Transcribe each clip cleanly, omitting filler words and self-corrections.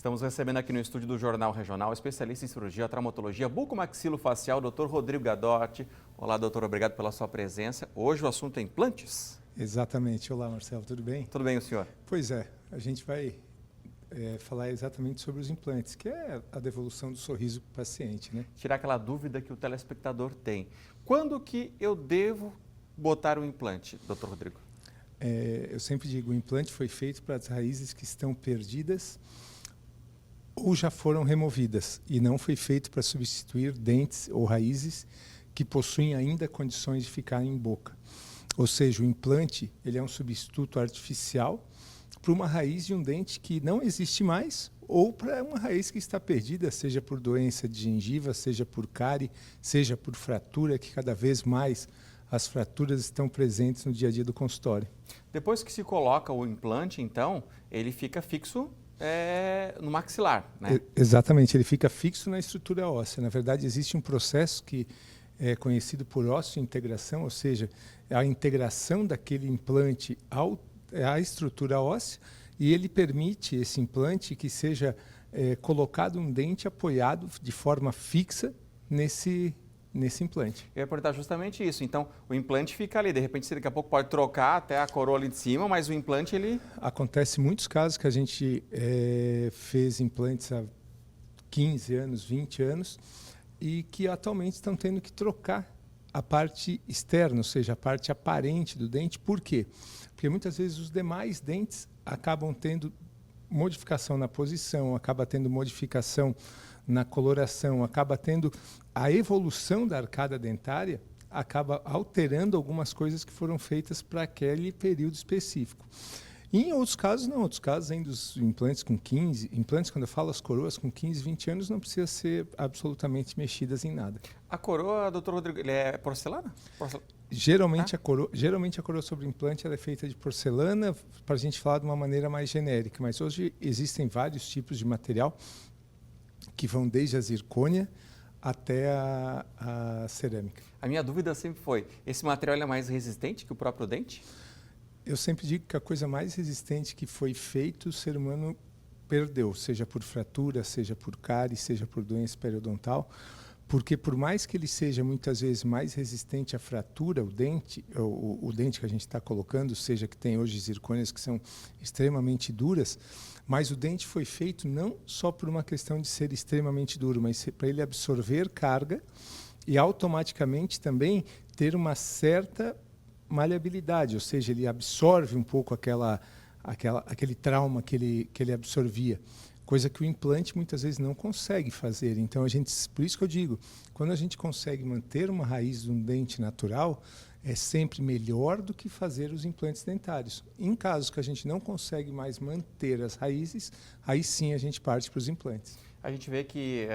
Estamos recebendo aqui no estúdio do Jornal Regional, especialista em cirurgia, traumatologia, bucomaxilofacial, Dr. Rodrigo Gadotti. Olá, doutor, obrigado pela sua presença. Hoje o assunto é implantes. Exatamente. Olá, Marcelo, tudo bem? Tudo bem, o senhor? Pois é, a gente vai falar exatamente sobre os implantes, que é a devolução do sorriso para o paciente, né? Tirar aquela dúvida que o telespectador tem. Quando que eu devo botar o implante, doutor Rodrigo? Eu sempre digo, o implante foi feito para as raízes que estão perdidas ou já foram removidas, e não foi feito para substituir dentes ou raízes que possuem ainda condições de ficar em boca. Ou seja, o implante ele é um substituto artificial para uma raiz de um dente que não existe mais ou para uma raiz que está perdida, seja por doença de gengiva, seja por cárie, seja por fratura, que cada vez mais as fraturas estão presentes no dia a dia do consultório. Depois que se coloca o implante, então, ele fica fixo no maxilar, né? Exatamente, ele fica fixo na estrutura óssea. Na verdade, existe um processo que é conhecido por osteointegração, ou seja, a integração daquele implante à estrutura óssea, e ele permite esse implante que seja colocado um dente apoiado de forma fixa nesse implante. Eu ia perguntar justamente isso. Então, o implante fica ali. De repente, você daqui a pouco pode trocar até a coroa ali de cima, mas o implante, ele... Acontece muitos casos que a gente fez implantes há 15 anos, 20 anos, e que atualmente estão tendo que trocar a parte externa, ou seja, a parte aparente do dente. Por quê? Porque muitas vezes os demais dentes acabam tendo modificação na posição, acaba tendo modificação na coloração, acaba tendo a evolução da arcada dentária, acaba alterando algumas coisas que foram feitas para aquele período específico. E em outros casos, não. Outros casos, ainda os implantes com 15... Implantes, quando eu falo as coroas, com 15, 20 anos, não precisa ser absolutamente mexidas em nada. A coroa, doutor Rodrigo, ele é porcelana? Geralmente, a coroa sobre implante ela é feita de porcelana, para a gente falar de uma maneira mais genérica. Mas hoje existem vários tipos de material que vão desde a zircônia até a cerâmica. A minha dúvida sempre foi, esse material é mais resistente que o próprio dente? Eu sempre digo que a coisa mais resistente que foi feito, o ser humano perdeu, seja por fratura, seja por cárie, seja por doença periodontal, porque por mais que ele seja muitas vezes mais resistente à fratura, o dente que a gente está colocando, seja que tem hoje zircônias que são extremamente duras, mas o dente foi feito não só por uma questão de ser extremamente duro, mas para ele absorver carga e automaticamente também ter uma certa maleabilidade, ou seja, ele absorve um pouco aquele trauma que ele absorvia, coisa que o implante muitas vezes não consegue fazer. Então, por isso que eu digo, quando a gente consegue manter uma raiz de um dente natural, é sempre melhor do que fazer os implantes dentários. Em casos que a gente não consegue mais manter as raízes, aí sim a gente parte para os implantes. A gente vê que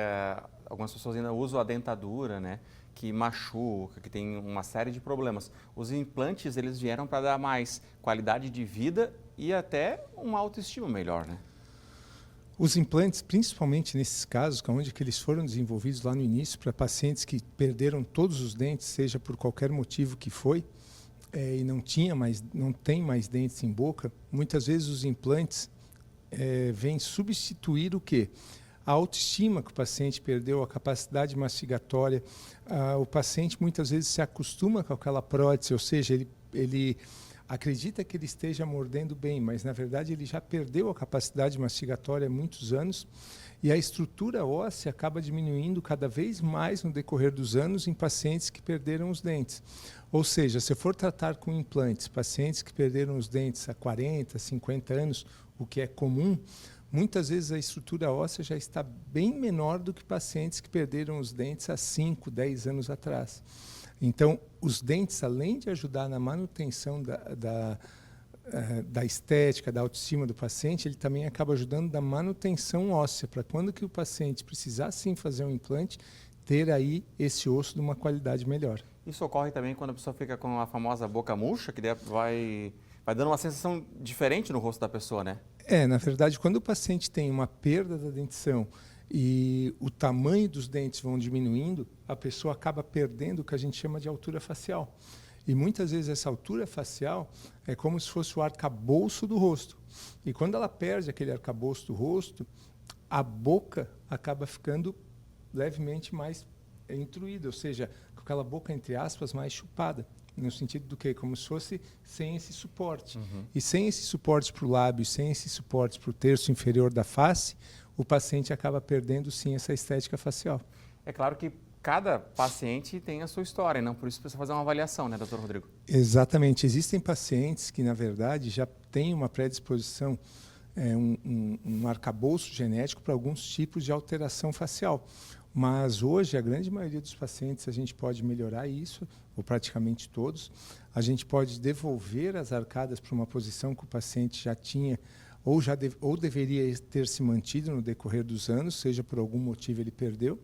algumas pessoas ainda usam a dentadura, né? Que machuca, que tem uma série de problemas. Os implantes, eles vieram para dar mais qualidade de vida e até uma autoestima melhor, né? Os implantes, principalmente nesses casos, onde que eles foram desenvolvidos lá no início para pacientes que perderam todos os dentes, seja por qualquer motivo que foi, e não tem mais dentes em boca, muitas vezes os implantes vêm substituir o quê? A autoestima que o paciente perdeu, a capacidade mastigatória, o paciente muitas vezes se acostuma com aquela prótese, ou seja, ele acredita que ele esteja mordendo bem, mas na verdade ele já perdeu a capacidade mastigatória há muitos anos e a estrutura óssea acaba diminuindo cada vez mais no decorrer dos anos em pacientes que perderam os dentes. Ou seja, se eu for tratar com implantes pacientes que perderam os dentes há 40, 50 anos, o que é comum, muitas vezes a estrutura óssea já está bem menor do que pacientes que perderam os dentes há 5, 10 anos atrás. Então, os dentes, além de ajudar na manutenção da estética, da autoestima do paciente, ele também acaba ajudando na manutenção óssea, para quando que o paciente precisar sim fazer um implante, ter aí esse osso de uma qualidade melhor. Isso ocorre também quando a pessoa fica com a famosa boca murcha, que vai dando uma sensação diferente no rosto da pessoa, né? Na verdade, quando o paciente tem uma perda da dentição e o tamanho dos dentes vão diminuindo, a pessoa acaba perdendo o que a gente chama de altura facial. E muitas vezes essa altura facial é como se fosse o arcabouço do rosto. E quando ela perde aquele arcabouço do rosto, a boca acaba ficando levemente mais intruída, ou seja, com aquela boca, entre aspas, mais chupada. No sentido do quê? Como se fosse sem esse suporte. E sem esse suporte para o lábio, sem esse suporte para o terço inferior da face, o paciente acaba perdendo, sim, essa estética facial. É claro que cada paciente tem a sua história, não? Por isso precisa fazer uma avaliação, né, doutor Rodrigo? Exatamente. Existem pacientes que, na verdade, já têm uma predisposição, um arcabouço genético para alguns tipos de alteração facial. Mas hoje, a grande maioria dos pacientes, a gente pode melhorar isso, ou praticamente todos. A gente pode devolver as arcadas para uma posição que o paciente já tinha ou deveria ter se mantido no decorrer dos anos, seja por algum motivo ele perdeu.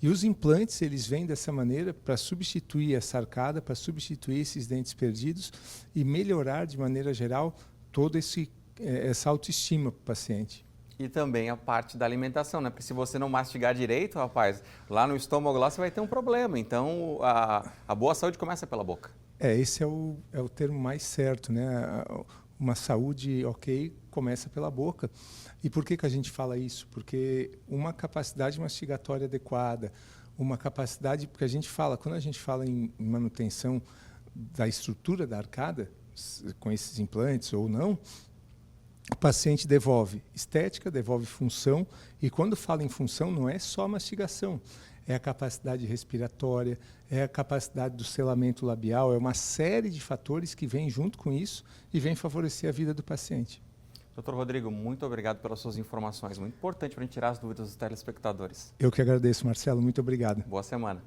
E os implantes, eles vêm dessa maneira para substituir essa arcada, para substituir esses dentes perdidos e melhorar, de maneira geral, toda essa autoestima para o paciente. E também a parte da alimentação, né? Porque se você não mastigar direito, rapaz, lá no estômago lá você vai ter um problema. Então, a boa saúde começa pela boca. Esse é o termo mais certo, né? Uma saúde ok começa pela boca. E por que a gente fala isso? Porque uma capacidade mastigatória adequada, uma capacidade... Porque a gente fala, quando a gente fala em manutenção da estrutura da arcada, com esses implantes ou não, o paciente devolve estética, devolve função, e quando fala em função não é só mastigação, é a capacidade respiratória, é a capacidade do selamento labial, é uma série de fatores que vêm junto com isso e vêm favorecer a vida do paciente. Doutor Rodrigo, muito obrigado pelas suas informações, muito importante para a gente tirar as dúvidas dos telespectadores. Eu que agradeço, Marcelo, muito obrigado. Boa semana.